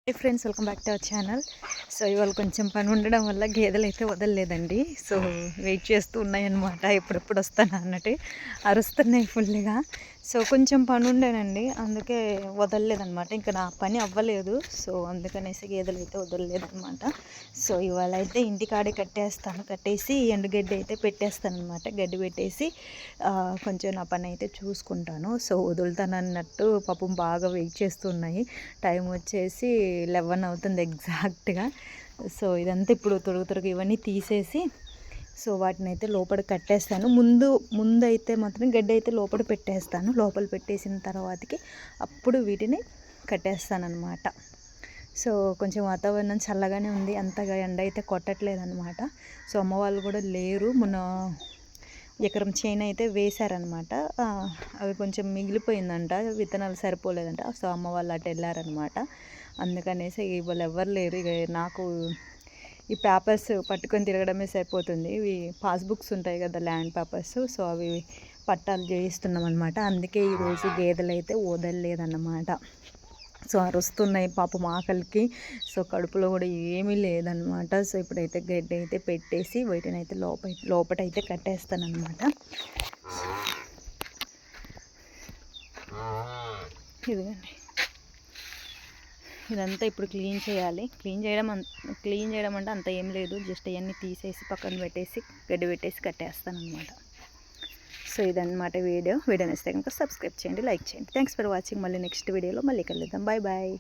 Hi friends, welcome back to our channel. So ఇవాళ కొంచెం పని ఉండడం వల్ల గేదెలు అయితే వదలలేదండి. సో వెయిట్ చేస్తూ ఉన్నాయన్నమాట, ఎప్పుడెప్పుడు వస్తాను అన్నట్టు అరుస్తున్నాయి ఫుల్గా. సో కొంచెం పని ఉండేనండి, అందుకే వదలలేదన్నమాట. ఇంకా నా పని అవ్వలేదు, సో అందుకనేసి గేదెలు అయితే వదలలేదన్నమాట. సో ఇవాళ అయితే ఇంటికాడే కట్టేసి ఎండుగడ్డి అయితే పెట్టేస్తాను అనమాట. గడ్డి పెట్టేసి కొంచెం నా పని అయితే చూసుకుంటాను. సో వదులుతాను అన్నట్టు పాపం బాగా వెయిట్ చేస్తున్నాయి. టైం వచ్చేసి 11 అవుతుంది ఎగ్జాక్ట్గా. సో ఇదంతా ఇప్పుడు త్వరగా ఇవన్నీ తీసేసి సో వాటిని అయితే లోపల కట్టేస్తాను. ముందైతే మాత్రం గడ్డి అయితే లోపల పెట్టేస్తాను. లోపల పెట్టేసిన తర్వాతకి అప్పుడు వీటిని కట్టేస్తాను అనమాట. సో కొంచెం వాతావరణం చల్లగానే ఉంది, అంతగా ఎండ అయితే కొట్టట్లేదన్నమాట. సో అమ్మ వాళ్ళు కూడా లేరు, మొన్న ఎకరం చేను అయితే వేశారనమాట. అవి కొంచెం మిగిలిపోయిందంట, విత్తనాలు సరిపోలేదంట. సో అమ్మ వాళ్ళు అటు వెళ్ళారనమాట. అందుకనేసి వాళ్ళు ఎవ్వరు లేరు. ఇక నాకు ఈ పేపర్స్ పట్టుకొని తిరగడమే సరిపోతుంది. ఇవి పాస్బుక్స్ ఉంటాయి కదా, ల్యాండ్ పేపర్స్. సో అవి పట్టాలు చేయిస్తున్నాం అనమాట. అందుకే ఈరోజు గేదెలు అయితే వదలలేదన్నమాట. సో అరుస్తున్నాయి పాపం ఆకలికి. సో కడుపులో కూడా ఏమీ లేదనమాట. సో ఇప్పుడైతే గడ్డి అయితే పెట్టేసి వీటిని అయితే లోపటైతే కట్టేస్తాను అనమాట. ఇదిగండి, ఇదంతా ఇప్పుడు క్లీన్ చేయాలి. క్లీన్ చేయడం అంటే అంత ఏం లేదు, జస్ట్ అవన్నీ తీసేసి పక్కన పెట్టేసి గడ్డి పెట్టేసి కట్టేస్తాను అనమాట. సో ఇదన్నమాట వీడియో నచ్చితే కనుక సబ్స్క్రైబ్ చేయండి, లైక్ చేయండి. Thanks for watching. మళ్ళీ నెక్స్ట్ వీడియోలో మళ్ళీ కలుద్దాం. Bye bye.